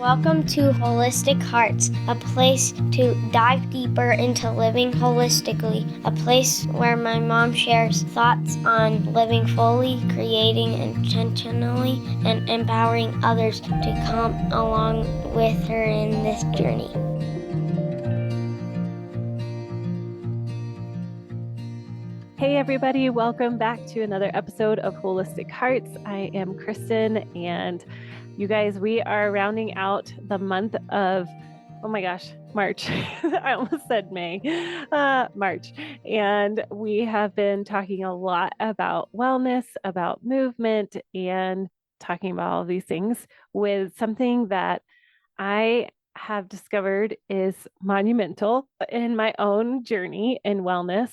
Welcome to Holistic Hearts, a place to dive deeper into living holistically, a place where my mom shares thoughts on living fully, creating intentionally, and empowering others to come along with her in this journey. Hey everybody, welcome back to another episode of Holistic Hearts. I am Kristen, and you guys, we are rounding out the month of, oh my gosh, March. I almost said May, March. And we have been talking a lot about wellness, about movement, and talking about all of these things with something that I have discovered is monumental in my own journey in wellness.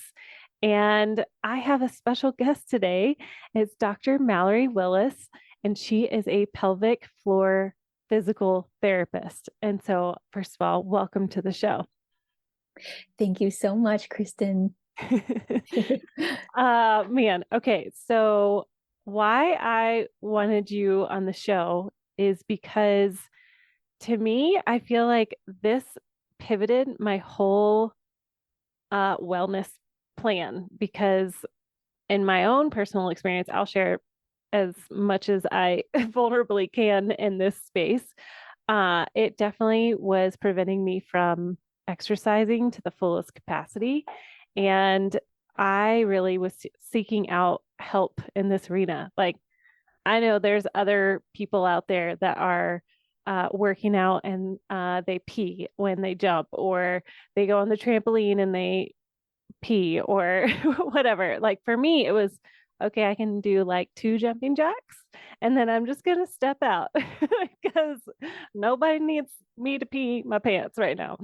And I have a special guest today. It's Dr. Mallory Willis, and she is a pelvic floor physical therapist. And so, first of all, welcome to the show. Thank you so much, Kristen. Man, okay. So, why I wanted you on the show is because to me, I feel like this pivoted my whole wellness plan, because in my own personal experience, I'll share as much as I vulnerably can in this space. It definitely was preventing me from exercising to the fullest capacity. And I really was seeking out help in this arena. Like, I know there's other people out there that are working out and they pee when they jump, or they go on the trampoline and they pee, or whatever. Like for me, it was okay, I can do like 2 jumping jacks and then I'm just going to step out because nobody needs me to pee my pants right now.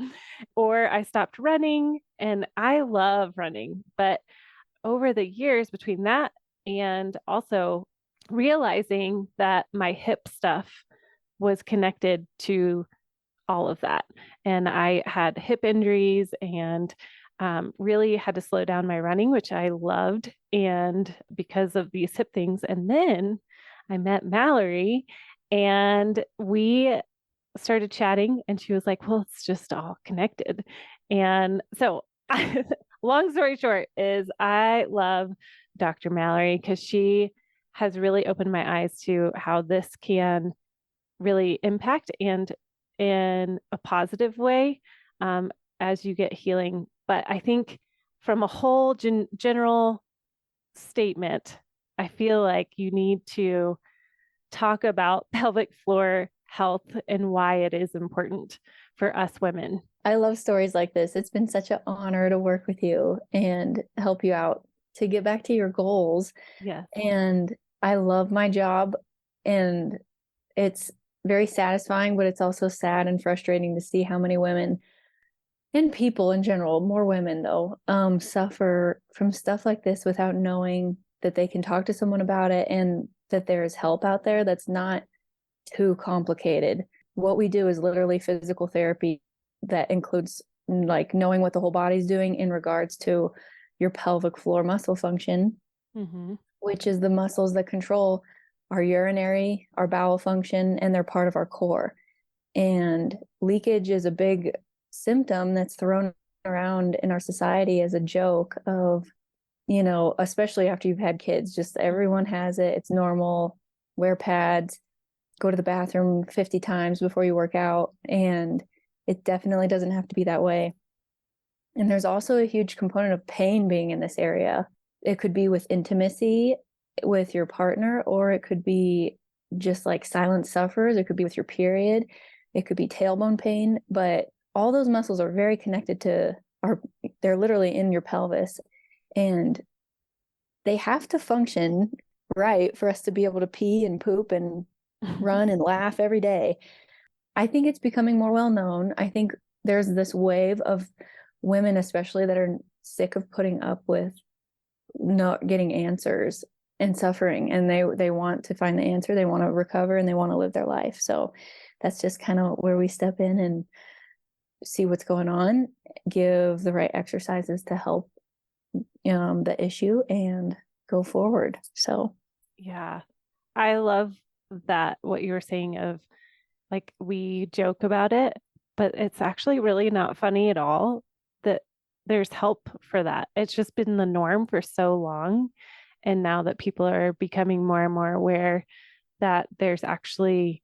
Or I stopped running, and I love running, but over the years between that and also realizing that my hip stuff was connected to all of that. And I had hip injuries and really had to slow down my running, which I loved. And because of these hip things. And then I met Mallory, and we started chatting, and she was like, well, it's just all connected. And so long story short is I love Dr. Mallory because she has really opened my eyes to how this can really impact, and in a positive way, as you get healing. But I think from a whole general statement, I feel like you need to talk about pelvic floor health and why it is important for us women. I love stories like this. It's been such an honor to work with you and help you out to get back to your goals. Yes. And I love my job, and it's very satisfying, but it's also sad and frustrating to see how many women and people in general, more women though, suffer from stuff like this without knowing that they can talk to someone about it and that there's help out there that's not too complicated. What we do is literally physical therapy that includes like knowing what the whole body's doing in regards to your pelvic floor muscle function, which is the muscles that control our urinary, our bowel function, and they're part of our core. And leakage is a big symptom that's thrown around in our society as a joke of, you know, especially after you've had kids, just everyone has it. It's normal. Wear pads, go to the bathroom 50 times before you work out. And it definitely doesn't have to be that way. And there's also a huge component of pain being in this area. It could be with intimacy with your partner, or it could be just like silent sufferers. It could be with your period. It could be tailbone pain, but all those muscles are very connected to they're literally in your pelvis, and they have to function right for us to be able to pee and poop and run and laugh every day. I think it's becoming more well known. I think there's this wave of women, especially, that are sick of putting up with not getting answers and suffering, and they want to find the answer. They want to recover, and they want to live their life. So that's just kind of where we step in and see what's going on, give the right exercises to help the issue, and go forward. So yeah, I love that what you were saying of like we joke about it, but it's actually really not funny at all that there's help for that. It's just been the norm for so long. And now that people are becoming more and more aware that there's actually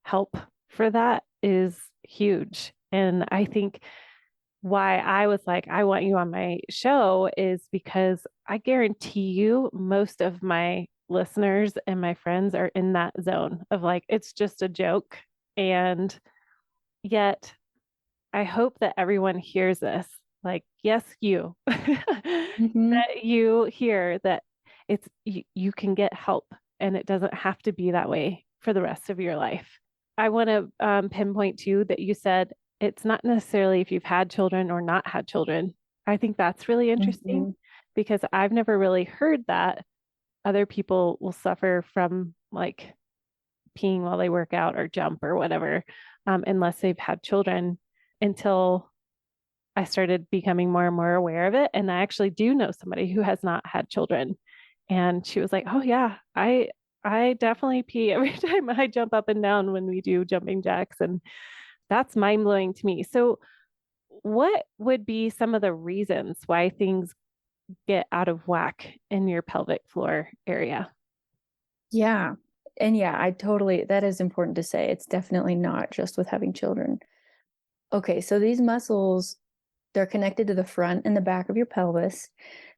help for that is huge. And I think why I was like, I want you on my show is because I guarantee you most of my listeners and my friends are in that zone of like, it's just a joke. And yet I hope that everyone hears this. Like, yes, you, Mm-hmm. that you hear that you can get help and it doesn't have to be that way for the rest of your life. I want to pinpoint too that you said it's not necessarily if you've had children or not had children. I think that's really interesting Mm-hmm. because I've never really heard that other people will suffer from like peeing while they work out or jump or whatever, unless they've had children until I started becoming more and more aware of it. And I actually do know somebody who has not had children. And she was like, oh yeah, I definitely pee every time I jump up and down when we do jumping jacks. And that's mind blowing to me. So what would be some of the reasons why things get out of whack in your pelvic floor area? Yeah. And yeah, that is important to say. It's definitely not just with having children. Okay, so these muscles, they're connected to the front and the back of your pelvis.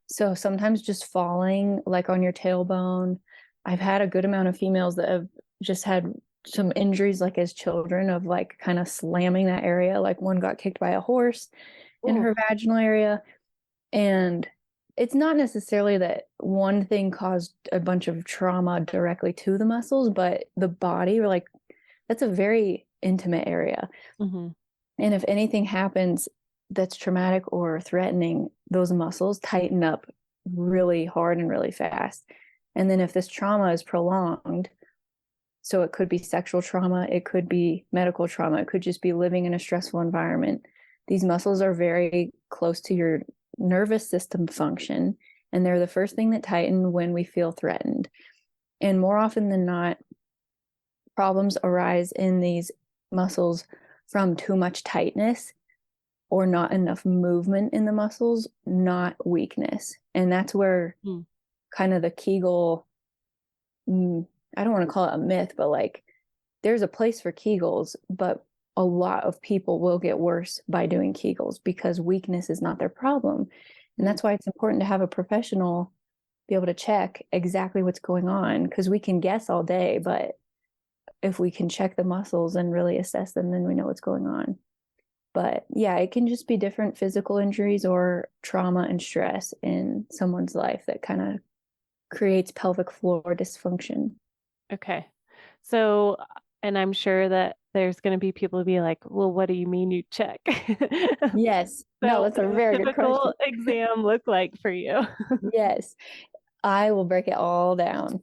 So sometimes just falling like on your tailbone. I've had a good amount of females that have just had some injuries like as children of like kind of slamming that area. Like one got kicked by a horse in Ooh. her vaginal area. And it's not necessarily that one thing caused a bunch of trauma directly to the muscles, but the body, like that's a very intimate area. Mm-hmm. And if anything happens that's traumatic or threatening, those muscles tighten up really hard and really fast. And then if this trauma is prolonged, so it could be sexual trauma, it could be medical trauma, it could just be living in a stressful environment. These muscles are very close to your nervous system function, and they're the first thing that tighten when we feel threatened. And more often than not, problems arise in these muscles from too much tightness or not enough movement in the muscles, not weakness. And that's where kind of the Kegel, I don't want to call it a myth, but like there's a place for Kegels, but a lot of people will get worse by doing Kegels because weakness is not their problem. And that's why it's important to have a professional be able to check exactly what's going on, because we can guess all day, but if we can check the muscles and really assess them, then we know what's going on. But yeah, it can just be different physical injuries or trauma and stress in someone's life that kind of creates pelvic floor dysfunction. Okay. So, and I'm sure that there's going to be people who be like, well, what do you mean you check? Yes. No, So that's what a does a very good typical question. exam look like for you? Yes. I will break it all down.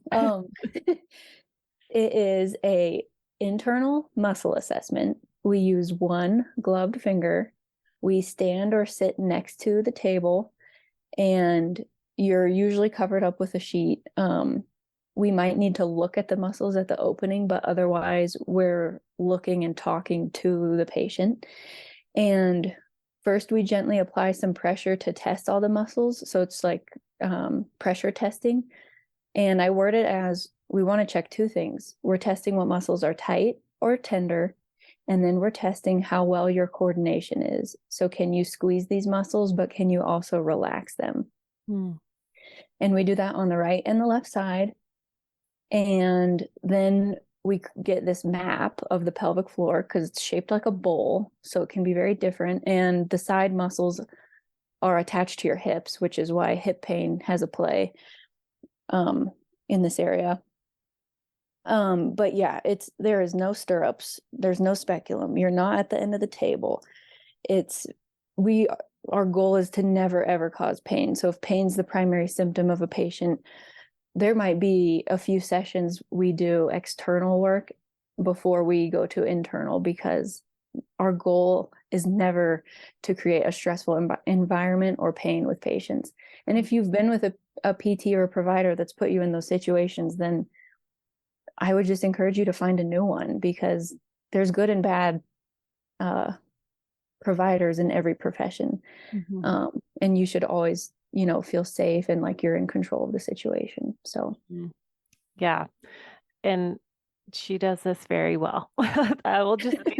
It is a internal muscle assessment. We use one gloved finger. We stand or sit next to the table, and you're usually covered up with a sheet. We might need to look at the muscles at the opening, but otherwise we're looking and talking to the patient. And first we gently apply some pressure to test all the muscles. So it's like pressure testing. And I word it as we want to check two things. We're testing what muscles are tight or tender, and then we're testing how well your coordination is. So can you squeeze these muscles, but can you also relax them? And we do that on the right and the left side. And then we get this map of the pelvic floor because it's shaped like a bowl. So it can be very different. And the side muscles are attached to your hips, which is why hip pain has a play in this area. But yeah, there is no stirrups, there's no speculum. You're not at the end of the table. Our goal is to never ever cause pain. So if pain's the primary symptom of a patient, there might be a few sessions we do external work before we go to internal, because our goal is never to create a stressful environment or pain with patients. And if you've been with a PT or a provider that's put you in those situations, then I would just encourage you to find a new one, because there's good and bad providers in every profession. And you should always, feel safe and like you're in control of the situation. So yeah. And she does this very well. I will just say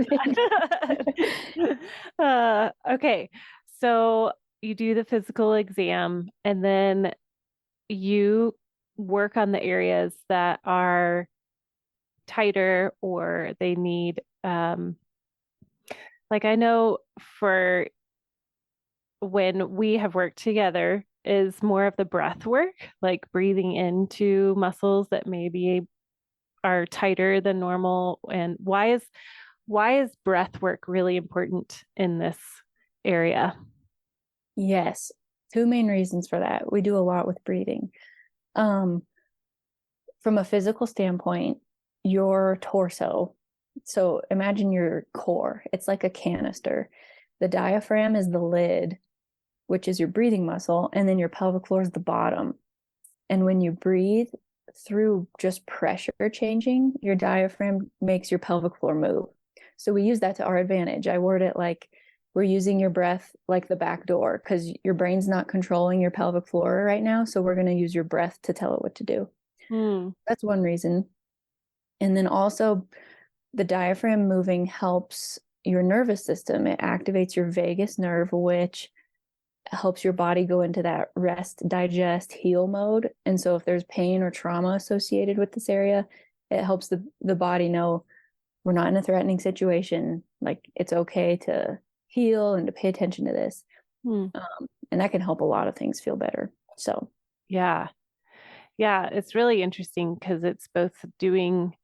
that. Okay. So you do the physical exam and then you work on the areas that are tighter or they need, like I know for when we have worked together is more of the breath work, like breathing into muscles that maybe are tighter than normal. And why is breath work really important in this area? yes, two main reasons for that. We do a lot with breathing. From a physical standpoint, your torso, so imagine your core, it's like a canister. The diaphragm is the lid, which is your breathing muscle, and then your pelvic floor is the bottom. And when you breathe through just pressure changing, your diaphragm makes your pelvic floor move. So we use that to our advantage. I word it like we're using your breath like the back door because your brain's not controlling your pelvic floor right now. So we're going to use your breath to tell it what to do. That's one reason. And then also the diaphragm moving helps your nervous system. It activates your vagus nerve, which helps your body go into that rest, digest, heal mode. And so if there's pain or trauma associated with this area, it helps the body know we're not in a threatening situation. Like it's okay to heal and to pay attention to this. And that can help a lot of things feel better. So yeah, it's really interesting because it's both doing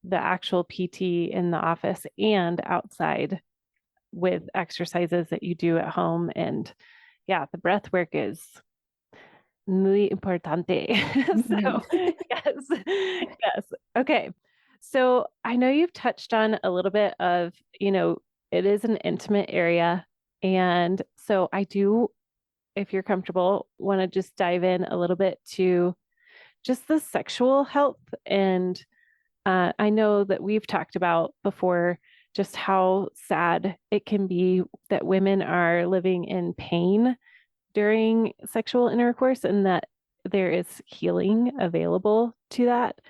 the actual PT in the office and outside with exercises that you do at home. And yeah, the breath work is muy importante. So yes. Okay. So I know you've touched on a little bit of, it is an intimate area. And so I do, if you're comfortable, want to just dive in a little bit to just the sexual health. And I know that we've talked about before just how sad it can be that women are living in pain during sexual intercourse and that there is healing available to that.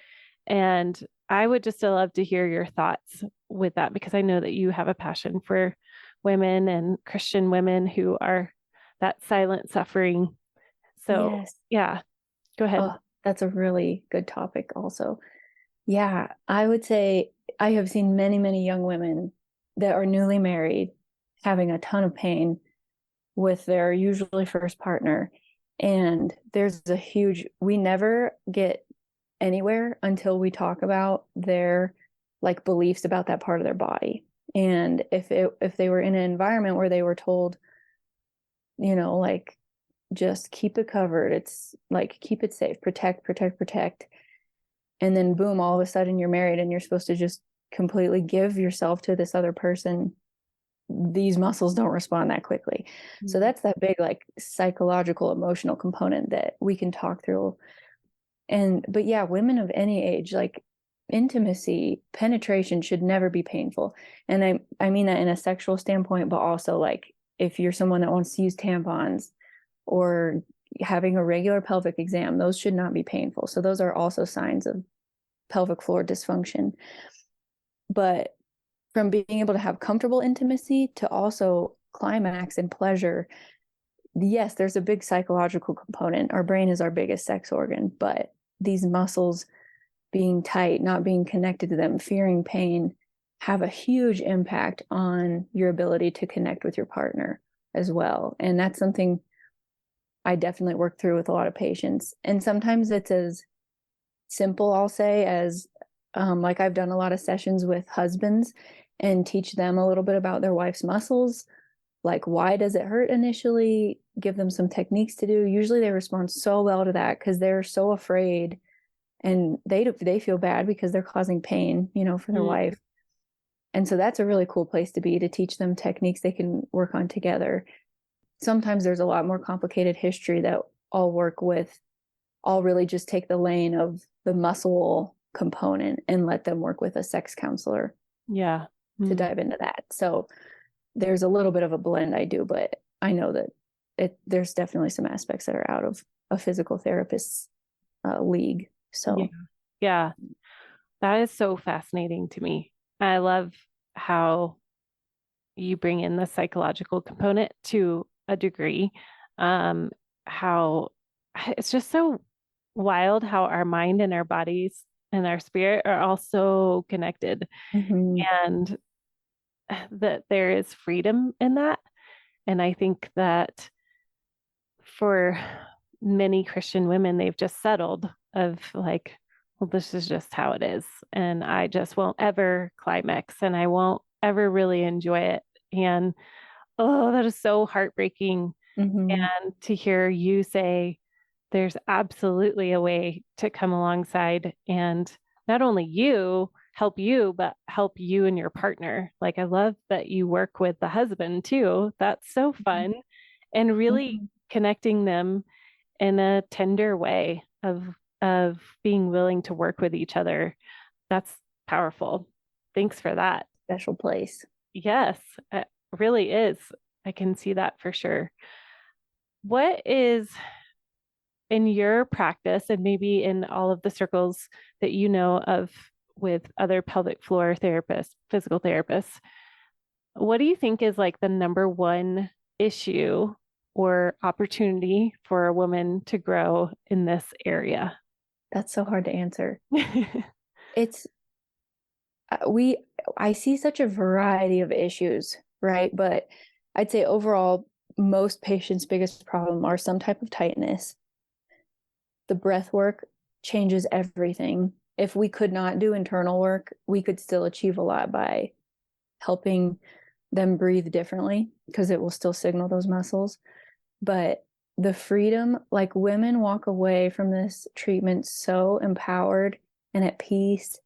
And I would just love to hear your thoughts with that because I know that you have a passion for women and Christian women who are that silent suffering. So, yes. Yeah, go ahead. Oh, that's a really good topic also. Yeah, I would say I have seen many, many young women that are newly married having a ton of pain with their usually first partner. And there's we never get anywhere until we talk about their like beliefs about that part of their body. And if they were in an environment where they were told, like just keep it covered, it's like keep it safe, protect, protect, protect. And then boom, all of a sudden you're married and you're supposed to just completely give yourself to this other person. These muscles don't respond that quickly. So that's that big like psychological, emotional component that we can talk through. But yeah, women of any age, like intimacy, penetration should never be painful. And I mean that in a sexual standpoint, but also like if you're someone that wants to use tampons or having a regular pelvic exam, those should not be painful. So those are also signs of pelvic floor dysfunction. But from being able to have comfortable intimacy to also climax and pleasure, yes, there's a big psychological component. Our brain is our biggest sex organ, but these muscles being tight, not being connected to them, fearing pain, have a huge impact on your ability to connect with your partner as well. And that's something I definitely work through with a lot of patients. And sometimes it's as simple, I'll say, as like I've done a lot of sessions with husbands and teach them a little bit about their wife's muscles. Like, why does it hurt initially? Give them some techniques to do. Usually they respond so well to that because they're so afraid and they feel bad because they're causing pain, for their wife. And so that's a really cool place to be, to teach them techniques they can work on together. Sometimes there's a lot more complicated history that I'll work with. I'll really just take the lane of the muscle component and let them work with a sex counselor. Yeah. to dive into that. So there's a little bit of a blend I do, but I know that there's definitely some aspects that are out of a physical therapist's league. So yeah, that is so fascinating to me. I love how you bring in the psychological component to a degree. How it's just so wild how our mind and our bodies and our spirit are all so connected, and that there is freedom in that. And I think that for many Christian women, they've just settled of like, well, this is just how it is. And I just won't ever climax and I won't ever really enjoy it. And oh, that is so heartbreaking. And to hear you say there's absolutely a way to come alongside and not only help you, but help you and your partner. Like, I love that you work with the husband too. That's so fun. And really connecting them in a tender way of being willing to work with each other. That's powerful. Thanks for that. Special place. Yes, it really is. I can see that for sure. What is in your practice and maybe in all of the circles that you know of with other pelvic floor therapists, physical therapists, what do you think is like the number one issue or opportunity for a woman to grow in this area? That's so hard to answer. It's I see such a variety of issues, right? But I'd say overall, most patients' biggest problem are some type of tightness. The breath work changes everything. If we could not do internal work, we could still achieve a lot by helping them breathe differently because it will still signal those muscles. But the freedom, like women walk away from this treatment so empowered and at peace.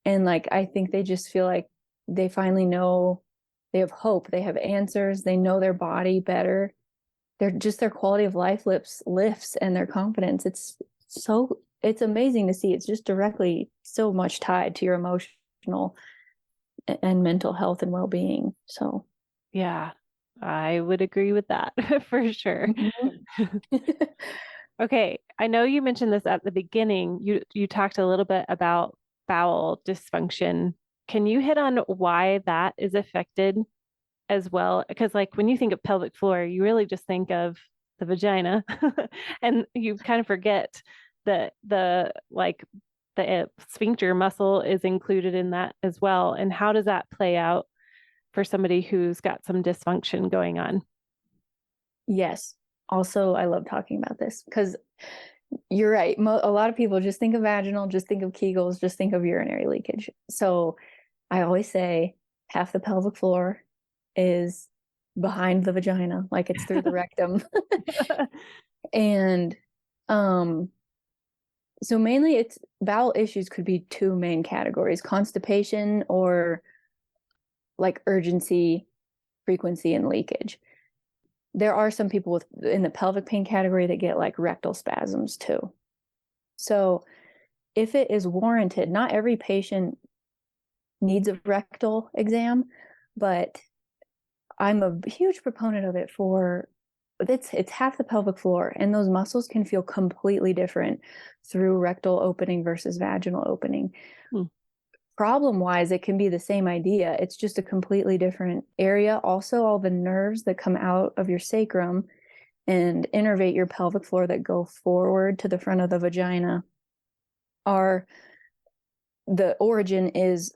And like, I think they just feel like they finally know, they have hope, they have answers, they know their body better. Their quality of life lifts and their confidence. It's amazing to see. It's just directly so much tied to your emotional and mental health and well-being. So yeah, I would agree with that for sure. Okay, I know you mentioned this at the beginning. You talked a little bit about bowel dysfunction. Can you hit on why that is affected as well? Because like when you think of pelvic floor, you really just think of the vagina and you kind of forget that the sphincter muscle is included in that as well. And how does that play out for somebody who's got some dysfunction going on? Yes. Also, I love talking about this because you're right. A lot of people just think of vaginal, just think of Kegels, just think of urinary leakage. So I always say half the pelvic floor is behind the vagina, like it's through the rectum. And so mainly it's bowel issues could be two main categories: constipation or like urgency, frequency, and leakage. There are some people in the pelvic pain category that get like rectal spasms too. So if it is warranted, not every patient needs a rectal exam, but I'm a huge proponent of it for it's half the pelvic floor, and those muscles can feel completely different through rectal opening versus vaginal opening. Problem wise, it can be the same idea. It's just a completely different area. Also, all the nerves that come out of your sacrum and innervate your pelvic floor that go forward to the front of the vagina the origin is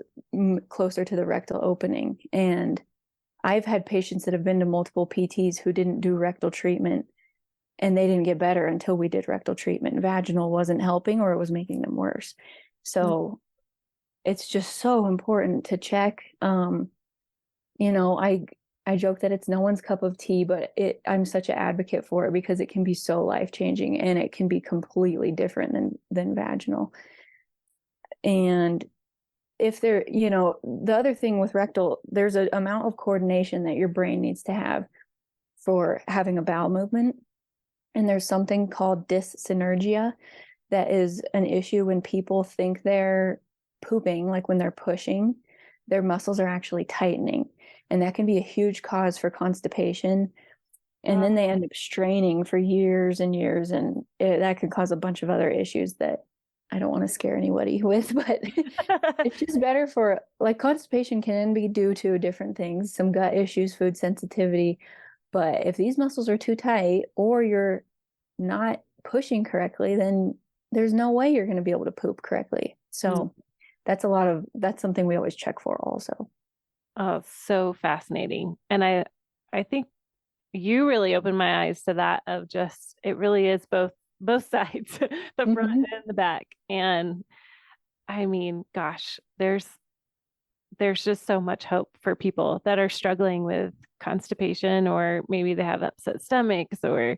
closer to the rectal opening. And I've had patients that have been to multiple PTs who didn't do rectal treatment, and they didn't get better until we did rectal treatment. Vaginal wasn't helping, or it was making them worse. So it's just so important to check. I joke that it's no one's cup of tea, but I'm such an advocate for it because it can be so life-changing, and it can be completely different than vaginal. And if the other thing with rectal, there's an amount of coordination that your brain needs to have for having a bowel movement. And there's something called dyssynergia that is an issue when people think they're pooping, like when they're pushing, their muscles are actually tightening. And that can be a huge cause for constipation. And then they end up straining for years and years. And that could cause a bunch of other issues that I don't want to scare anybody with, but it's just better for, like, constipation can be due to different things, some gut issues, food sensitivity. But if these muscles are too tight or you're not pushing correctly, then there's no way you're going to be able to poop correctly. So that's something we always check for also. Oh, so fascinating. And I think you really opened my eyes to that, of just, it really is both sides, the front and the back. And I mean, gosh, there's just so much hope for people that are struggling with constipation, or maybe they have upset stomachs, or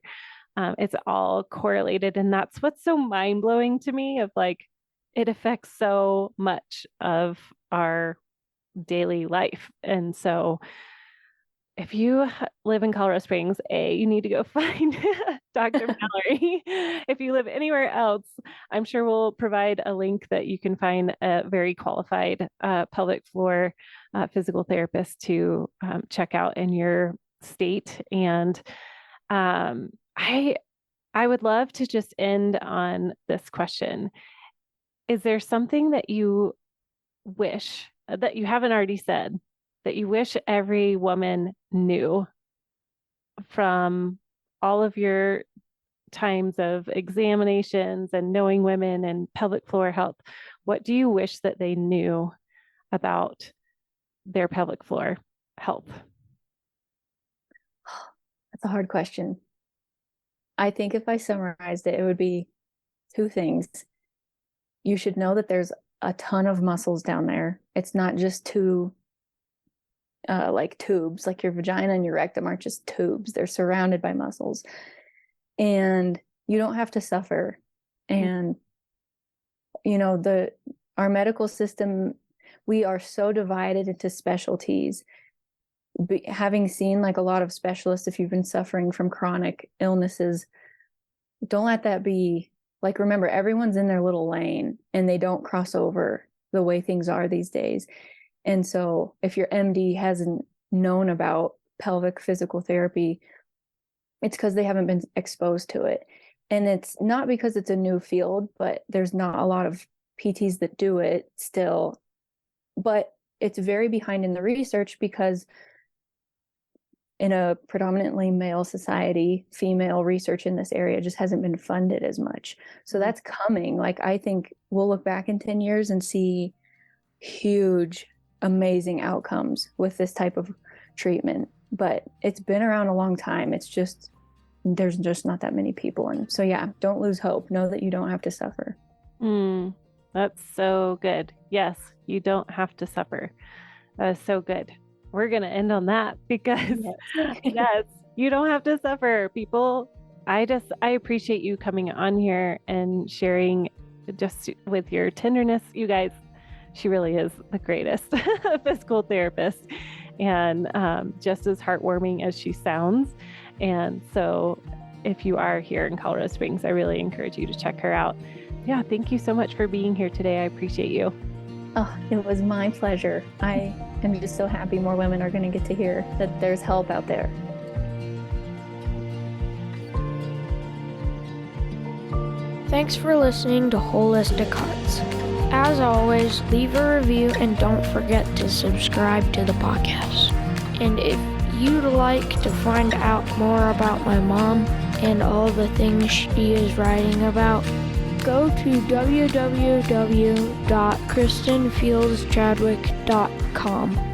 it's all correlated. And that's what's so mind blowing to me, of like, it affects so much of our daily life. And so if you live in Colorado Springs, you need to go find Dr. Mallory. If you live anywhere else, I'm sure we'll provide a link that you can find a very qualified pelvic floor physical therapist to check out in your state. And I would love to just end on this question. Is there something that you wish that you haven't already said, that you wish every woman knew from all of your times of examinations and knowing women and pelvic floor health? What do you wish that they knew about their pelvic floor health? That's a hard question. I think if I summarized it, it would be two things. You should know that there's a ton of muscles down there. It's not just two like tubes, like your vagina and your rectum aren't just tubes. They're surrounded by muscles, and you don't have to suffer. And our medical system, we are so divided into specialties. Having seen like a lot of specialists, if you've been suffering from chronic illnesses, don't let that be like, remember, everyone's in their little lane and they don't cross over the way things are these days. And so if your MD hasn't known about pelvic physical therapy, it's because they haven't been exposed to it. And it's not because it's a new field, but there's not a lot of PTs that do it still. But it's very behind in the research because in a predominantly male society, female research in this area just hasn't been funded as much. So that's coming. Like, I think we'll look back in 10 years and see huge, amazing outcomes with this type of treatment. But it's been around a long time. It's just, there's just not that many people. And so, yeah, don't lose hope. Know that you don't have to suffer. That's so good. Yes, you don't have to suffer. That is so good. We're going to end on that because yes, you don't have to suffer, people. I appreciate you coming on here and sharing just with your tenderness. You guys, she really is the greatest physical therapist, and just as heartwarming as she sounds. And so if you are here in Colorado Springs, I really encourage you to check her out. Yeah, thank you so much for being here today. I appreciate you. Oh, it was my pleasure. I am just so happy more women are going to get to hear that there's help out there. Thanks for listening to Holistic Hearts. As always, leave a review and don't forget to subscribe to the podcast. And if you'd like to find out more about my mom and all the things she is writing about, go to www.kristenfieldschadwick.com.